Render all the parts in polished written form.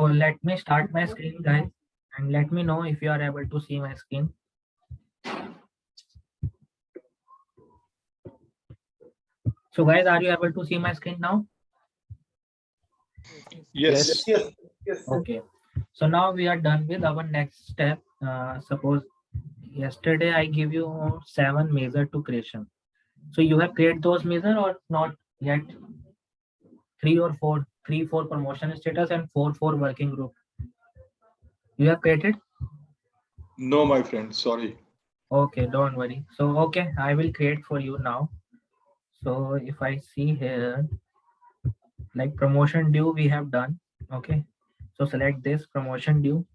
So let me start my screen, guys, and let me know if you are able to see my screen. So guys, are you able to see my screen now? Yes. Okay. So now we are done with our next step. Suppose yesterday I give you 7 measure to creation. So you have created those measure or not yet? 3 or 4, 3, 4 promotion status and 4 working group. You have created? No, my friend. Sorry. Okay, don't worry. So okay, I will create for you now. So if I see here, like promotion due we have done. Okay. So select this promotion due.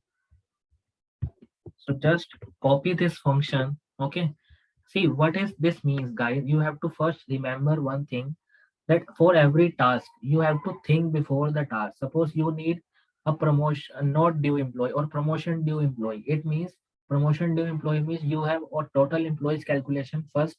So just copy this function. Okay. See what is this means, guys. You have to first remember one thing, that for every task you have to think before the task. Suppose you need a promotion not due employee or promotion due employee. It means promotion due employee means you have a total employees calculation first.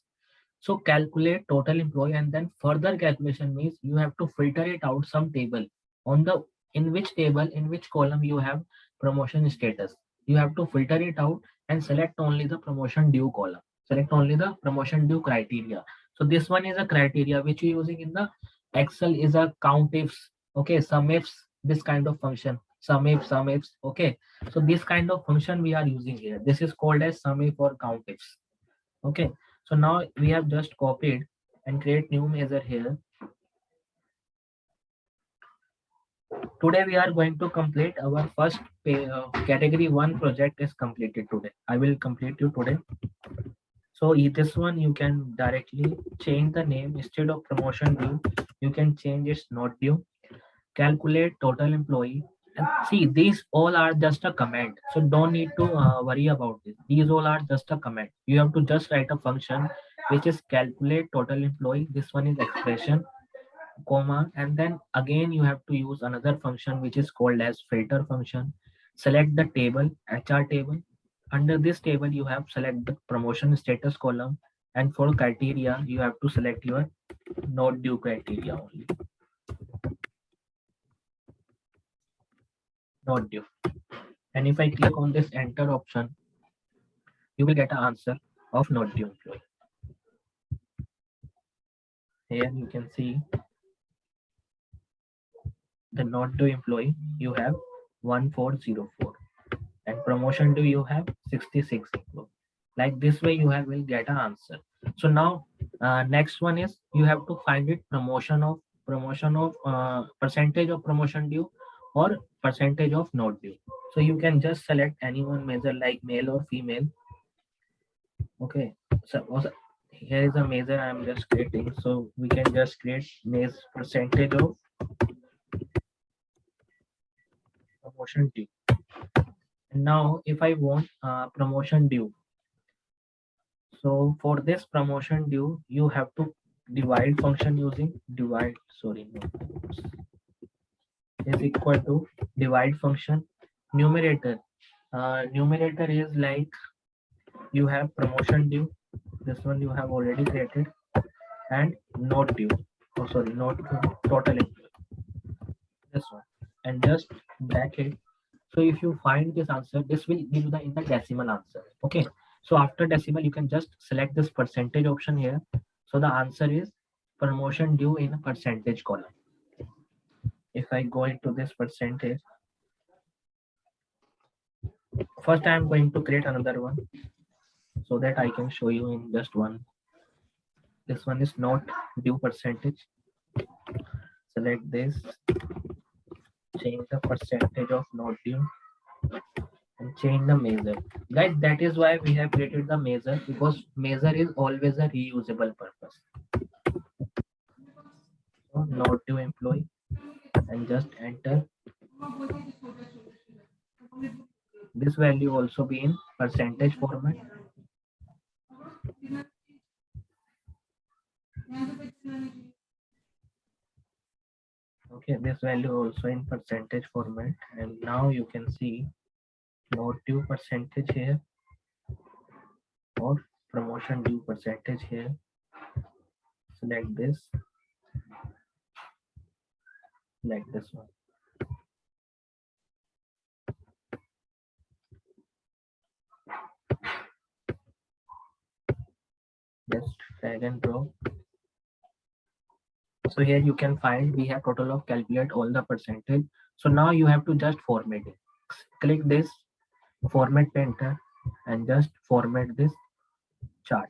So calculate total employee and then further calculation means you have to filter it out some table on the in which table in which column you have promotion status. You have to filter it out and select only the promotion due column. Select only the promotion due criteria. So this one is a criteria which we using in the Excel is a count ifs. Okay, sum ifs, this kind of function. Sum ifs. Okay. So this kind of function we are using here. This is called as sum if or count ifs. Okay, so now we have just copied and create new measure here. Today we are going to complete our first category 1 project is completed today. I will complete you today. So this one you can directly change the name. Instead of promotion due, you can change its not due. Calculate total employee. And see, these all are just a comment. So don't need to worry about this. These all are just a comment. You have to just write a function which is calculate total employee. This one is expression, comma, and then again you have to use another function which is called as filter function. Select the table, HR table. Under this table, you have select the promotion status column, and for criteria, you have to select your not due criteria only. Not due. And if I click on this enter option, you will get an answer of not due employee. Here you can see the not due employee, you have 1404, and promotion due you have 66 employee. Like this way you have will get an answer. So now next one is you have to find it promotion of percentage of promotion due or percentage of not due. So you can just select any one measure like male or female. Okay, so here is a measure I am just creating. So we can just create percentage of promotion due. And now if I want promotion due, so for this promotion due, you have to divide function using divide. Sorry, no, is equal to divide function numerator. Numerator is like you have promotion due. This one you have already created and not due. Oh, sorry, not due, total employee. This one and just bracket. So if you find this answer, this will give you the in the decimal answer. Okay. So after decimal, you can just select this percentage option here. So the answer is promotion due in a percentage column. If I go into this percentage, first I am going to create another one so that I can show you in just one. This one is not due percentage. Select this, change the percentage of not due and change the measure. Guys, that is why we have created the measure, because measure is always a reusable purpose. So not due employee and just enter. This value also be in percentage format. Okay, this value also in percentage format, and now you can see not due percentage here or promotion due percentage here. Select this, like this one. Just drag and drop. So here you can find we have total of calculate all the percentage. So now you have to just format it. Click this format painter and just format this chart.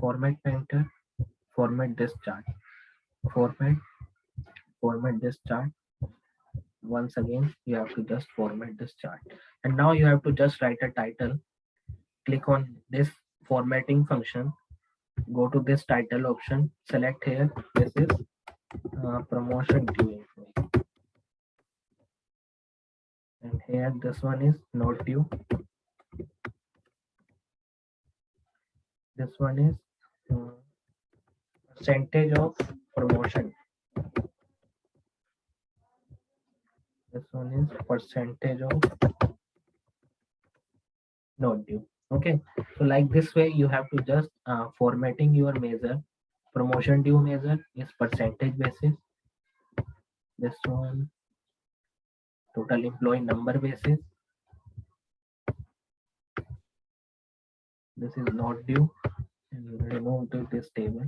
Format painter, format this chart. Format this chart. Once again, you have to just format this chart. And now you have to just write a title. Click on this formatting function. Go to this title option. Select here. This is promotion due. And here this one is not due. This one is percentage of promotion. This one is percentage of not due. Okay, so like this way you have to just formatting your measure. Promotion due measure is percentage basis. This one total employee number basis. This is not due, and remove this table.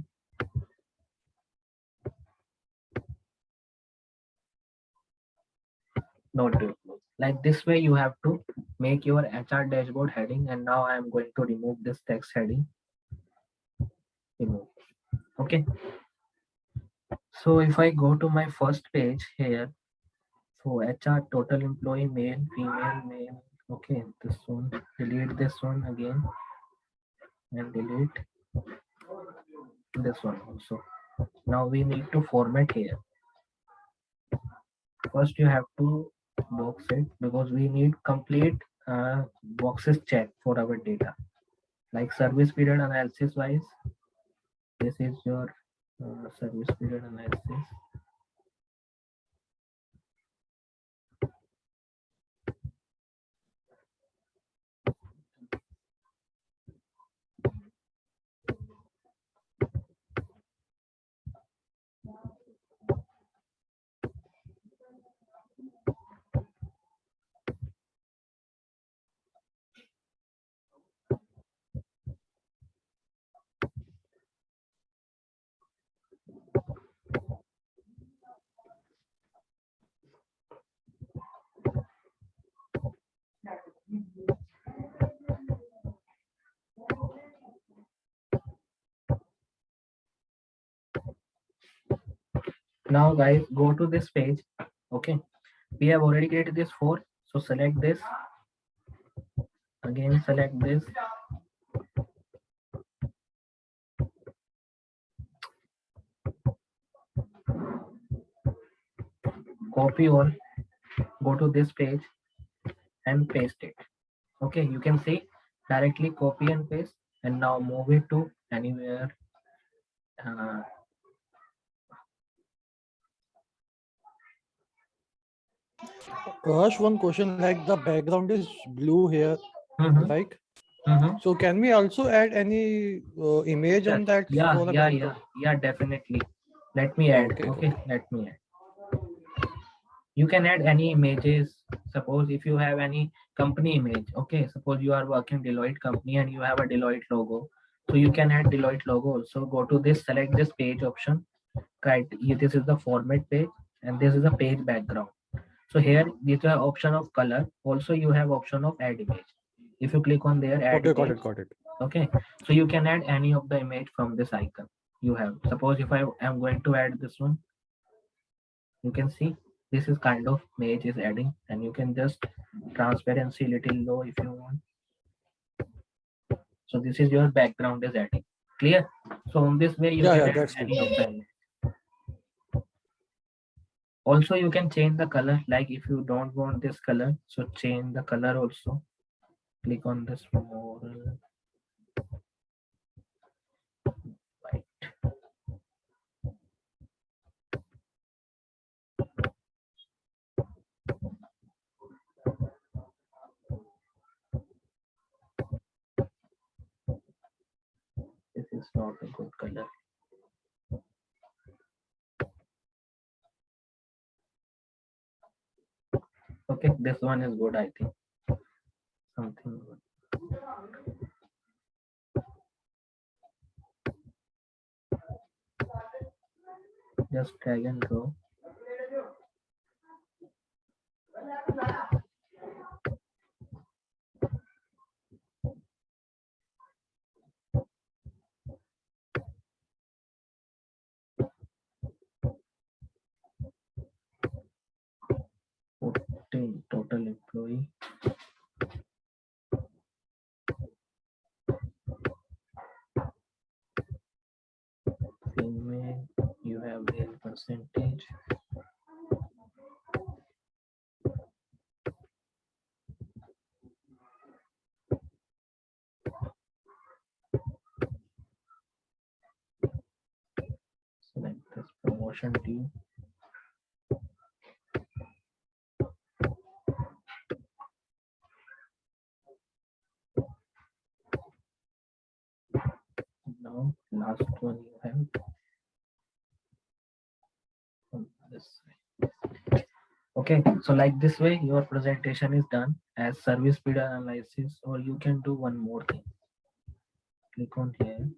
Not due. Like this way you have to make your HR dashboard heading. And now I am going to remove this text heading. Remove. Okay, so if I go to my first page here, so HR total employee male, female, male. Okay, this one, delete this one again and delete this one also. Now we need to format here. First you have to box it because we need complete boxes check for our data. Like service period analysis wise, this is your service period analysis. Now guys, go to this page. Okay, we have already created this 4, so select this again, select this, copy all, go to this page and paste it. Okay, you can see directly copy and paste. And now move it to anywhere. Gosh, one question, like the background is blue here, Mhm, like, mhm. so can we also add any image on that Yeah, for the yeah, yeah, background? yeah, definitely. Let me add. Okay, Okay, okay. let me add. You can add any images. Suppose if you have any company image, okay, suppose you are working Deloitte company and you have a Deloitte logo, so you can add Deloitte logo also. Go to this, select this page option, right? This is the format page and this is the page background. So here this is option of color. Also you have option of add image. If you click on there, add Okay, got image. it, got it. Okay, so you can add any of the image from this icon you have. Suppose if I am going to add this one, you can see this is kind of image is adding, and you can just transparency little low if you want. So this is your background is adding. Clear? So on this way you Yeah, can yeah, add that's clear. any of the image. Also you can change the color, like if you don't want this color, so change the color also. Click on this more white. This is not a good color. Okay, this one is good, I think. Something good. just drag and drop. Total employee. Female, you have their percentage. Select this promotion due. Now last one you have on this way. Okay, so like this way your presentation is done as service speed analysis, or you can do one more thing. Click on here.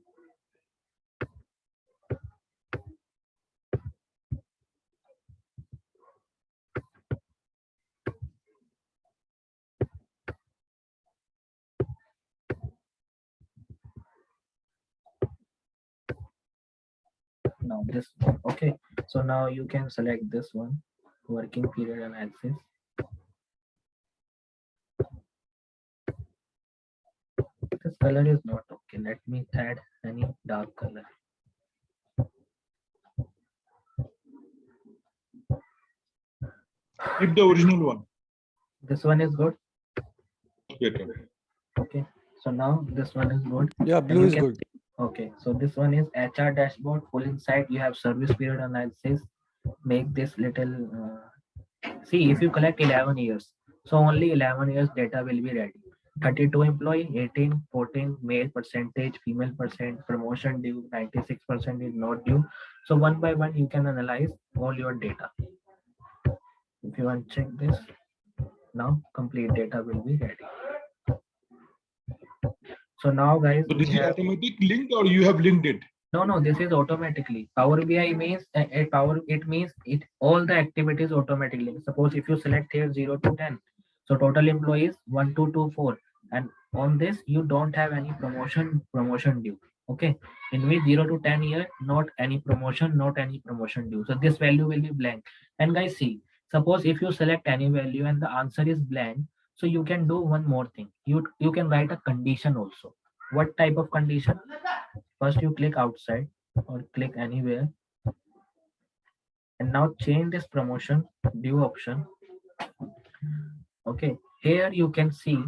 Now this one. Okay, so now you can select this one, working period analysis. This color is not okay. Let me add any dark color. Keep the original one. This one is good. Better. Okay, so now this one is good. Yeah, And blue you is can good. Okay, so this one is HR dashboard. Full inside you have service period analysis. Make this little. See, if you collect 11 years, so only 11 years data will be ready. 32 employee, 18, 14, male percentage, female percent, promotion due, 96% is not due. So one by one, you can analyze all your data. If you want to check this, now complete data will be ready. So now guys, So we this is have. automatic linked or you have linked it? No, this is automatically. Power BI means it means it all the activities automatically. Suppose if you select here 0 to 10, so total employees 1, 2, 2, 4, and on this you don't have any promotion due. Okay, in which 0 to 10 year, not any promotion due. So this value will be blank. And guys, see, suppose if you select any value and the answer is blank, so you can do one more thing. You can write a condition also. What type of condition? First you click outside or click anywhere, and now change this promotion due option. Okay, here you can see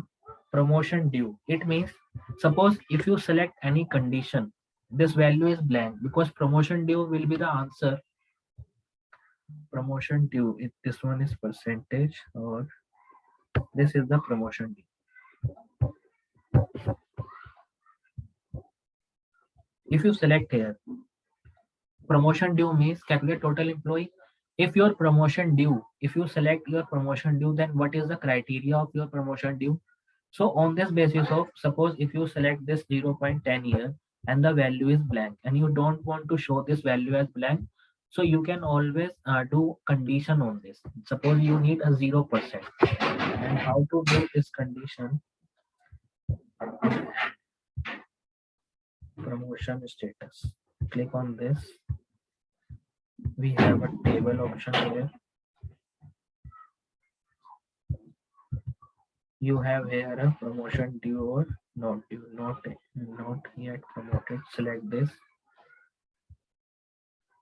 promotion due. It means suppose if you select any condition, this value is blank because promotion due will be the answer. Promotion due, if this one is percentage, or this is the promotion due. If you select here promotion due means calculate total employee. If your promotion due, if you select your promotion due, then what is the criteria of your promotion due? So on this basis of, suppose if you select this 0.10 year and the value is blank and you don't want to show this value as blank, so you can always do condition on this. Suppose you need a 0%, and how to do this condition? Promotion status. Click on this. We have a table option here. You have here a promotion due or not due, not yet promoted. Select this.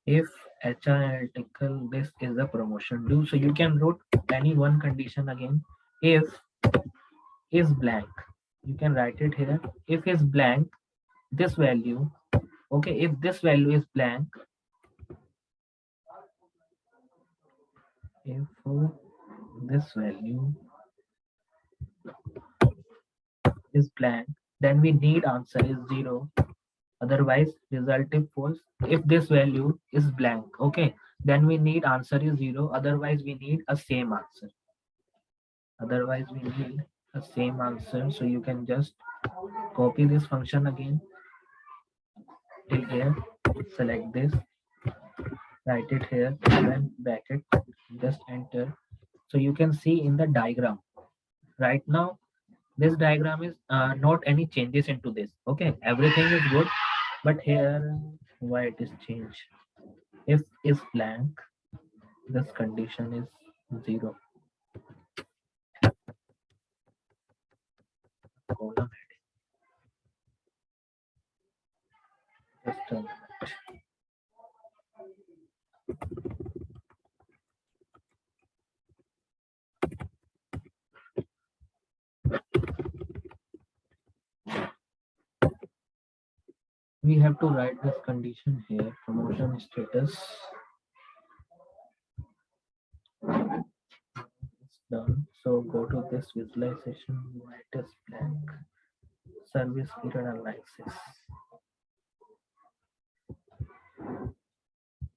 If HR article, this is the promotion due, so you can write any one condition again. If is blank, you can write it here. If is blank, this value. Okay, if this value is blank, if this value is blank, then we need answer is 0. Otherwise result is false. If this value is blank, okay, then we need answer is 0. Otherwise we need a same answer. So you can just copy this function again till here, select this, write it here, then bracket, just enter. So you can see in the diagram right now, this diagram is not any changes into this. Okay, everything is good, but here why it is changed? If is blank, this condition is 0. Column heading. Just a minute. We have to write this condition here, promotion status. It's done. So go to this visualization, write as blank, service period analysis.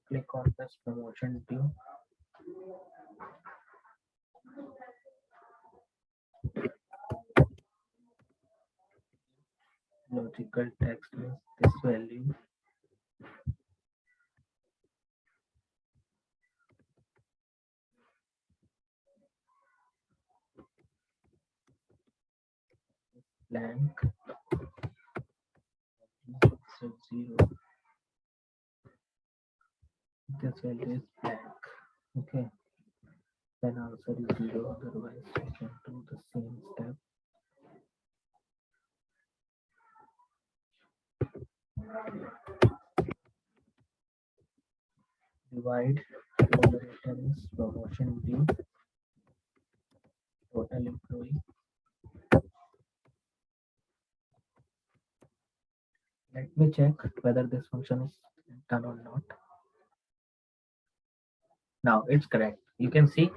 Click on this promotion view. Logical text is this value. Blank. So 0. This value is blank. Okay. Then answer is 0. Otherwise, we can do the same step. Divide numerator is promotion view, total employee. Let me check whether this function is done or not. Now it's correct. You can see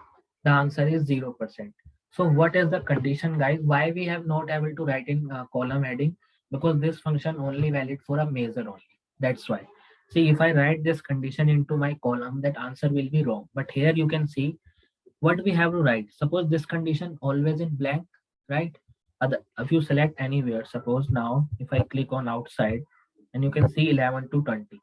the answer is 0%. So what is the condition, guys? Why we have not able to write in column heading? Because this function only valid for a measure only. That's why. See, if I write this condition into my column, that answer will be wrong. But here you can see what we have to write. Suppose this condition always in blank, right? If you select anywhere, suppose now if I click on outside and you can see 11 to 20.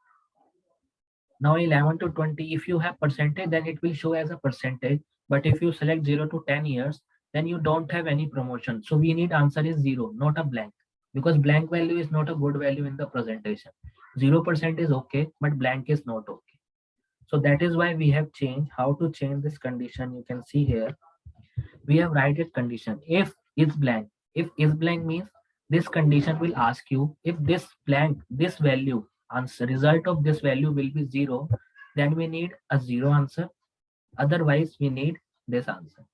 Now 11 to 20, if you have percentage, then it will show as a percentage. But if you select 0 to 10 years, then you don't have any promotion. So we need answer is 0, not a blank. Because blank value is not a good value in the presentation. 0% is okay, but blank is not okay. So that is why we have changed. How to change this condition, you can see here. We have write it condition. If is blank. If is blank means this condition will ask you if this blank, this value, answer result of this value will be 0, then we need a 0 answer. Otherwise we need this answer.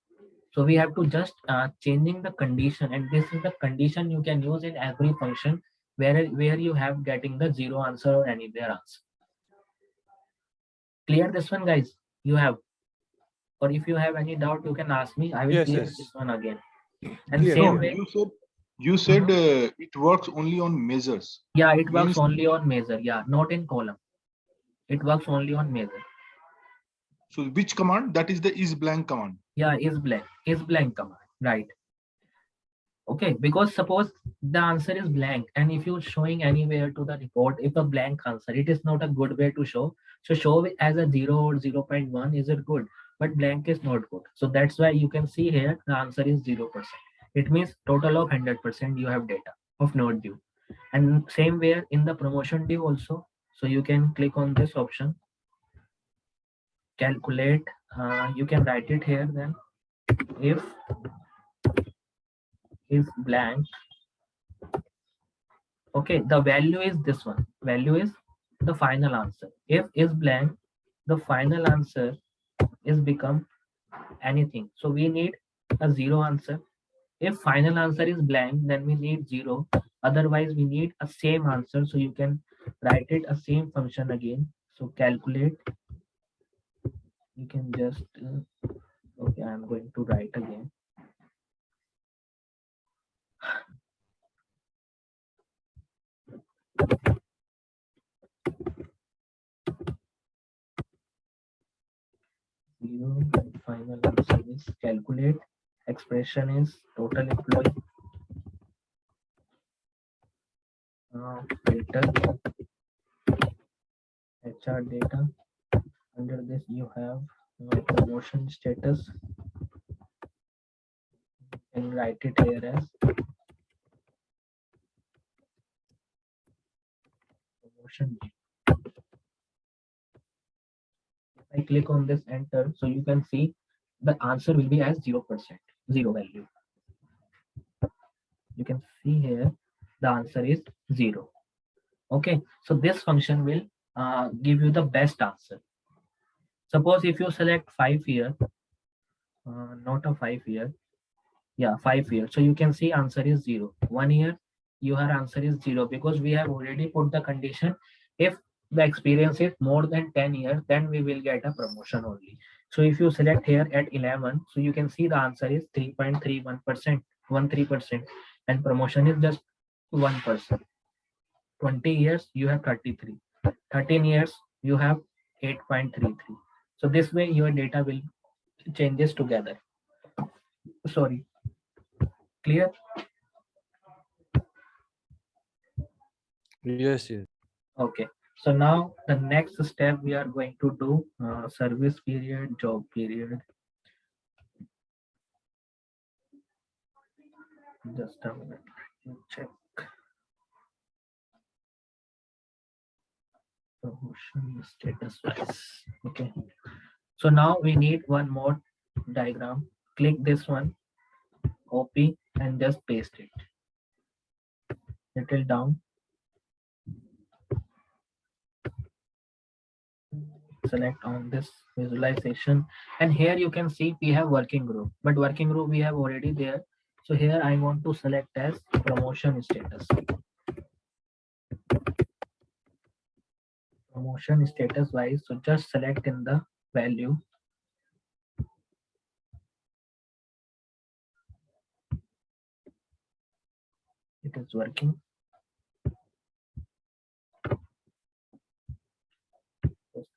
So we have to just changing the condition, and this is the condition you can use in every function where you have getting the 0 answer or anywhere answer. Clear this one, guys? You have, or if you have any doubt you can ask me. I will Yes, clear yes. this one again. And Clear. same No, way, you said it works only on measures. yeah, it works Means- only on measure. Yeah, not in column. It works only on measure. So which command? That is the is blank command. Yeah, is blank command, right? Okay, because suppose the answer is blank, and if you're showing anywhere to the report, if a blank answer, it is not a good way to show. So show it as a 0 or 0.1 is it good, but blank is not good. So that's why you can see here the answer is 0%. It means total of 100% you have data of node due. And same way in the promotion due also. So you can click on this option, calculate. You can write it here then. If is blank, okay, the value is this one. Value is the final answer. If is blank, the final answer is become anything. So we need a 0 answer. If final answer is blank, then we need 0. Otherwise, we need a same answer. So you can write it a same function again. So calculate. You can just okay. I'm going to write again. Zero and final answer is calculate. Expression is total employee. Filter HR data. Under this, you have promotion status. And write it here as promotion. If I click on this enter, so you can see the answer will be as 0%, zero value. You can see here the answer is 0. Okay, so this function will give you the best answer. Suppose if you select 5 here, not a 5 here, yeah, 5 here. So you can see answer is 0. 1 year, your answer is 0 because we have already put the condition. If the experience is more than 10 years, then we will get a promotion only. So if you select here at 11, so you can see the answer is 3.31%, 13%, and promotion is just 1%. 20 years, you have 33. 13 years, you have 8.33. So this way your data will changes together. Sorry, clear? Yes, yes. Okay, so now the next step we are going to do service period, job period. Just a minute, let me check. Promotion status wise. Okay, so now we need one more diagram. Click this one, copy and just paste it. Little down. Select on this visualization, and here you can see we have working group, but working group we have already there. So here I want to select as promotion status. Promotion status wise, so just select in the value. It is working.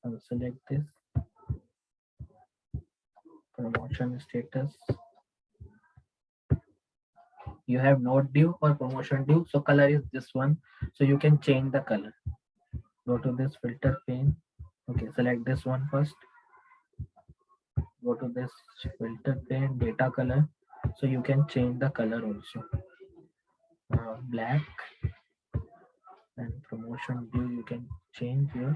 Just select this promotion status. You have not due or promotion due, so color is this one, so you can change the color. Go to this filter pane. Okay, select this one first. Go to this filter pane, data color, so you can change the color also. Black, and promotion due you can change your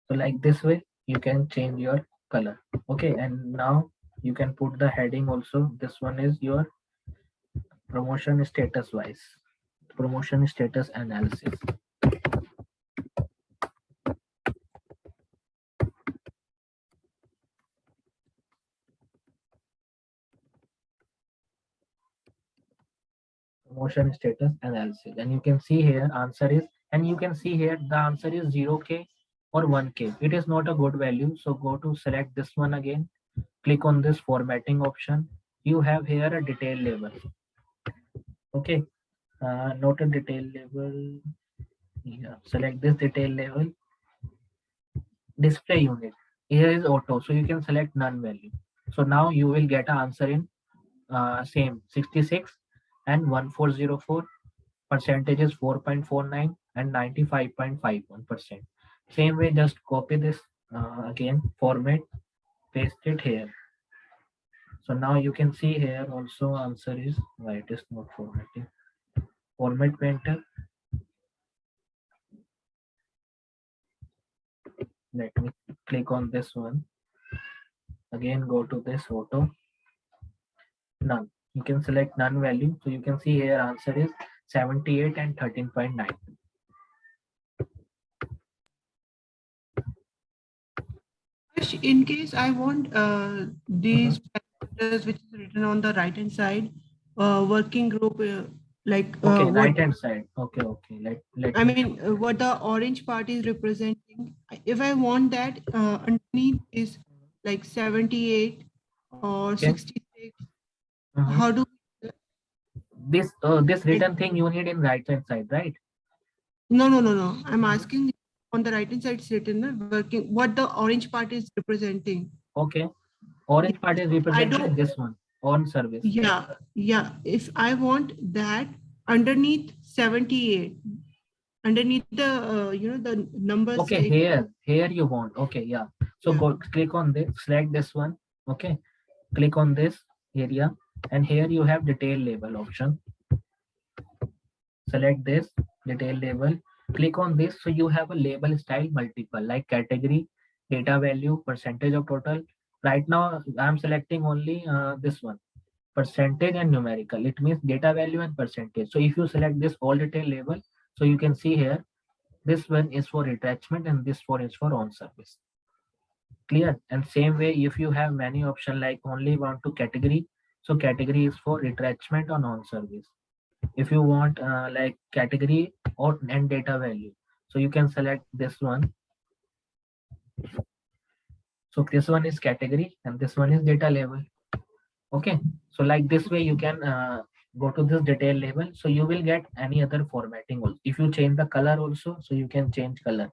so like this way you can change your color. Okay, and now you can put the heading also. This one is your promotion status wise, promotion status analysis. Promotion status analysis, and you can see here answer is, and you can see here the answer is 0k or 1k. It is not a good value, so go to select this one again, click on this formatting option. You have here a detail label. Okay, not a detail label. Yeah, select this detail label. Display unit, here is auto, so you can select none value. So now you will get an answer in same 66 and 1404. Percentage is 4.49 and 95.51%. Same way, just copy this again, format, paste it here. So now you can see here also answer is why it is not formatting. Format painter. Let me click on this one. Again, go to this auto. None. You can select none value. So you can see here answer is 78 and 13.9. In case I want these parameters which is written on the right hand side, working group, like Okay, what right hand side. Okay. Let I me mean, what the orange part is representing. If I want that underneath is like 78 or Okay. 66, Mhm. how do This written thing you need in right hand side, right? no. I'm asking on the right hand side it's written working what the orange part is representing. Okay. Orange part is I representing don't, this one, on service. yeah. If I want that underneath 78, underneath the, the numbers. Okay, here you want. Okay, yeah. So Yeah. go click on this, select this one. Okay, click on this area, and here you have detail label option. Select this detail label. Click on this, so you have a label style multiple like category, data value, percentage of total. Right now, I'm selecting only this one, percentage and numerical. It means data value and percentage. So if you select this all detail label, so you can see here, this one is for attachment and this one is for on service. Clear? And same way, if you have many option like only want to category, so category is for attachment or on service. If you want like category or and data value, so you can select this one. So this one is category and this one is data level. Okay, so like this way you can go to this detail label, so you will get any other formatting also. If you change the color also, so you can change color.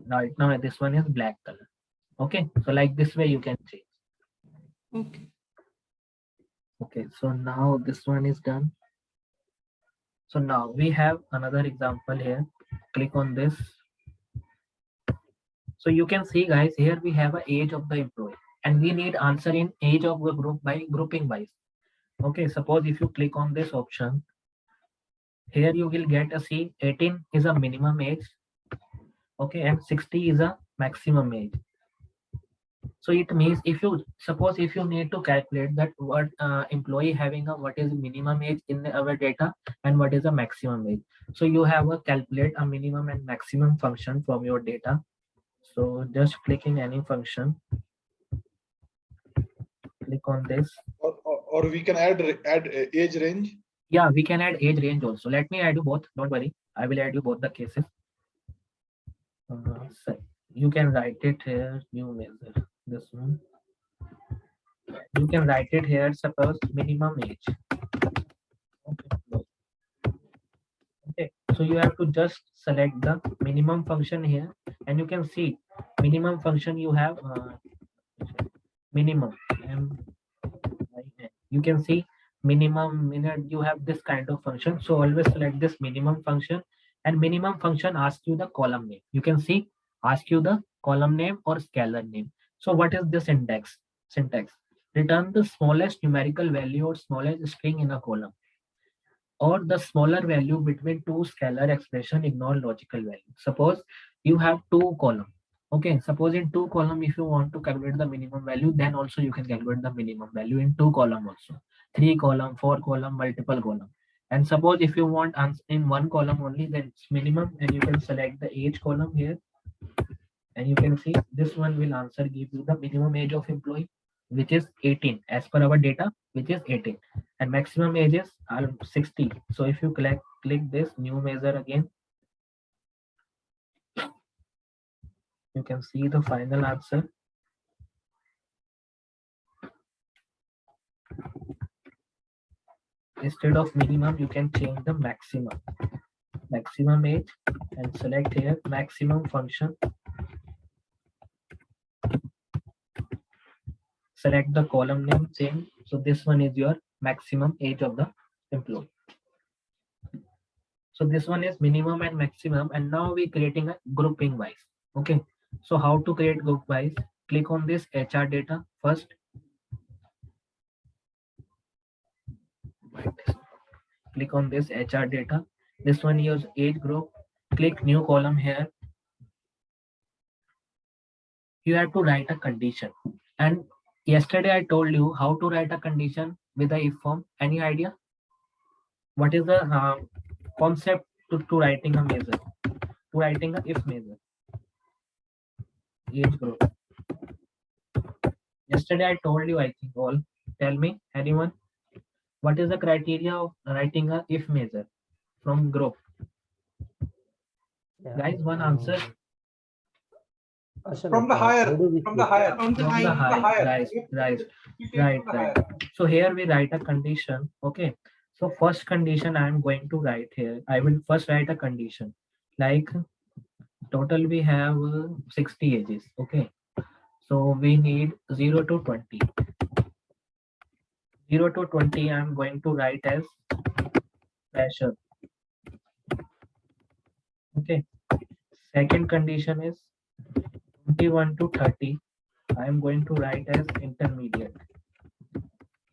Right now this one is black color. Okay, so like this way you can change. Okay. Okay, so now this one is done. So now we have another example here. Click on this. So you can see guys, here we have an age of the employee and we need answer in age of the group by grouping wise. Okay, suppose if you click on this option, here you will get a see 18 is a minimum age. Okay, and 60 is a maximum age. So it means if you suppose if you need to calculate that what employee having a what is minimum age in our data and what is a maximum age. So you have a calculate a minimum and maximum function from your data. So just clicking any function, click on this. Or we can add age range. Yeah, we can add age range also. Let me add you both. Don't worry, I will add you both the cases. So you can write it here. New measure this one. You can write it here. Suppose minimum age. Okay, so you have to just select the minimum function here, and you can see minimum function you have minimum. You can see minimum minute you have this kind of function. So always select this minimum function, and minimum function asks you the column name. You can see ask you the column name or scalar name. So what is this syntax? Return the smallest numerical value or smallest string in a column, or the smaller value between two scalar expression. Ignore logical value. Suppose you have two column. Okay, suppose in two column, if you want to calculate the minimum value, then also you can calculate the minimum value in two column also, three column, four column, multiple column. And suppose if you want in one column only, then it's minimum, and you can select the age column here, and you can see this one will answer give you the minimum age of employee, which is 18 as per our data, which is 18, and maximum ages are 60. So if you click this new measure again, you can see the final answer. Instead of minimum, you can change the maximum age, and select here maximum function. Select the column name same. So this one is your maximum age of the employee. So this one is minimum and maximum, and now we're creating a grouping wise. Okay, so how to create group wise? Click on this HR data first. Click on this HR data. This one is age group. Click new column here. You have to write a condition. And yesterday I told you how to write a condition with the if form. Any idea? What is the concept to writing a measure? To writing a if measure. Age group. Yesterday I told you, I think all. Tell me, anyone, what is the criteria of writing a if measure from group? Yeah, Guys, one answer. From the higher. From the higher. From the From the high. high. Right. So here we write a condition. Okay. So first condition I am going to write here. I will first write a condition like total we have 60 ages. Okay. So we need 0 to 20. 0 to 20 I'm going to write as pressure. Okay. Second condition is 21 to 30. I'm going to write as intermediate.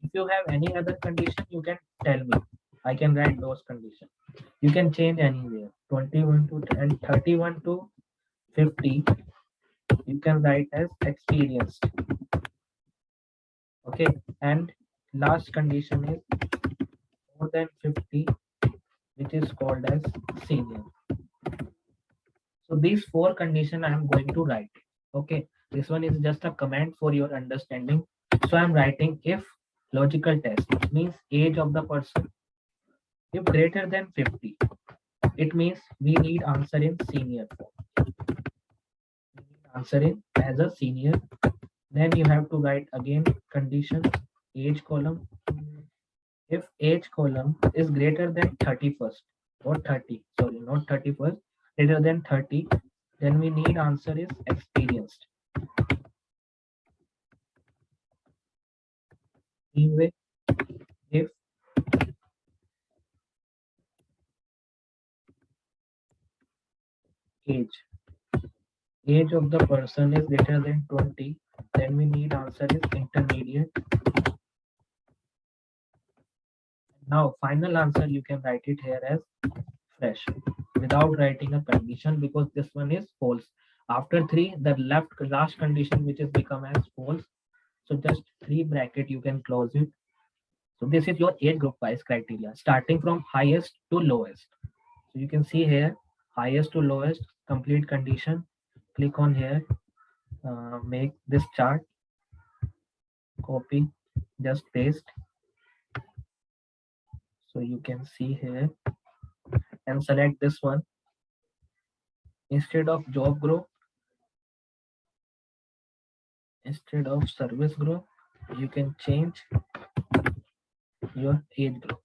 If you have any other condition, you can tell me. I can write those conditions. You can change anywhere. 21 to and 31 to 50. You can write as experienced. Okay. And last condition is more than 50, which is called as senior. So these four conditions I am going to write. Okay. This one is just a comment for your understanding. So I'm writing if logical test means age of the person. If greater than 50, it means we need answer in senior form. We need answer in as a senior. Then you have to write again condition age column. If age column is greater than 31st or 30, sorry, not 31st, greater than 30, then we need answer is experienced. Anyway, if age of the person is greater than 20, then we need answer is intermediate. Now final answer you can write it here as fresh without writing a condition because this one is false. After 3, the last condition which is become as false. So just 3 bracket you can close it. So this is your age group wise criteria starting from highest to lowest. So you can see here highest to lowest complete condition. Click on here, make this chart, copy, just paste. So you can see here and select this one. Instead of job group, instead of service group, you can change your age group.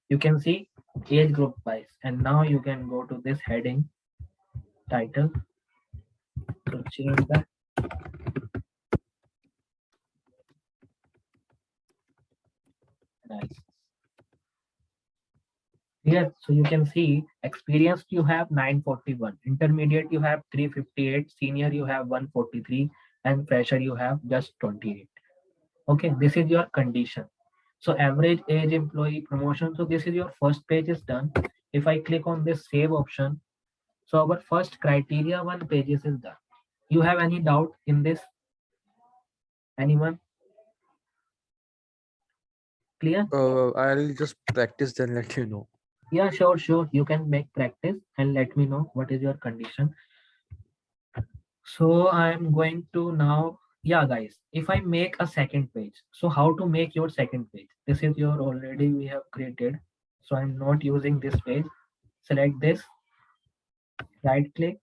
You can see age group wise, and now you can go to this heading title to change the analysis. Here, so you can see experienced you have 941, intermediate you have 358, senior you have 143, and fresher you have just 28. Okay, this is your condition. So average age employee promotion. So this is your first page is done. If I click on this save option, so our first criteria 1 pages is done. You have any doubt in this? Anyone? Clear? I'll just practice then let you know. Yeah, sure. You can make practice and let me know what is your condition. So I'm going to now, yeah, guys, if I make a second page, so how to make your second page? This is your already we have created. So I'm not using this page. Select this, right click,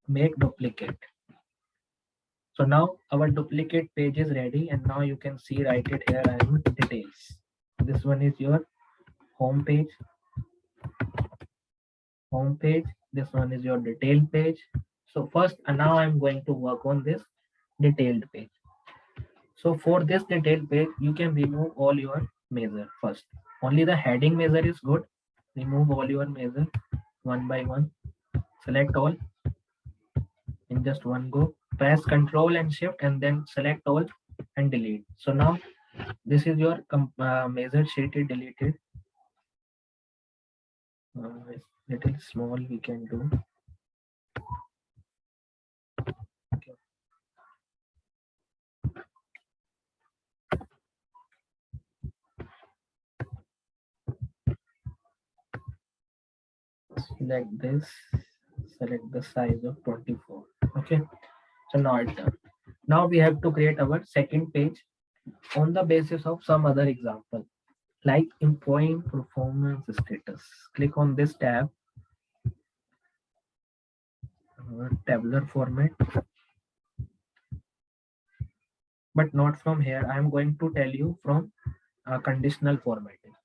make duplicate. So now our duplicate page is ready and now you can see write it here as details. This one is your home page. This one is your detailed page. So first now I'm going to work on this detailed page. So for this detailed page, you can remove all your measure first. Only the heading measure is good. Remove all your measure one by one. Select all in just one go. Press Control and Shift and then select all and delete. So now this is your measure sheet is deleted. It's little small we can do. Okay. Select this, select the size of 24. Okay, so now it's done. Now we have to create our second page on the basis of some other example like employee performance status. Click on this tab, tabular format, but not from here. I am going to tell you from conditional formatting,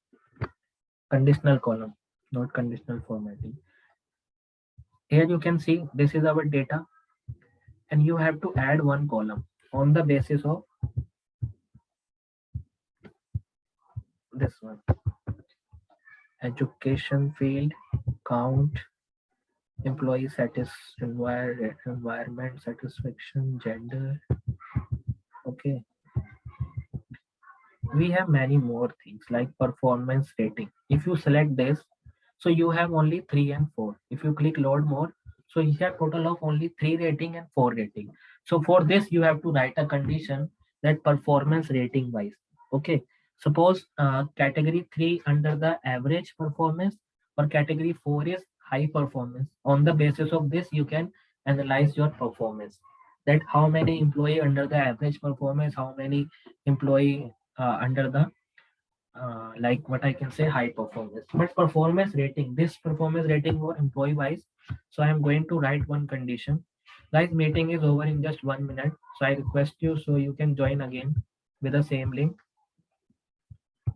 conditional column, not conditional formatting. Here you can see this is our data. and you have to add one column on the basis of this one: education field, count, employee environment satisfaction, gender. Okay, we have many more things like performance rating. If you select this, so you have only 3 and 4. If you click load more, so you have total of only 3 rating and 4 rating. So for this you have to write a condition that performance rating wise. Okay, suppose category 3 under the average performance, or category 4 is high performance. On the basis of this you can analyze your performance, that how many employee under the average performance, how many employee under the like what I can say high performance. But performance rating, this performance rating for employee wise. So I am going to write one condition. Guys, meeting is over in just 1 minute. So I request you so you can join again with the same link.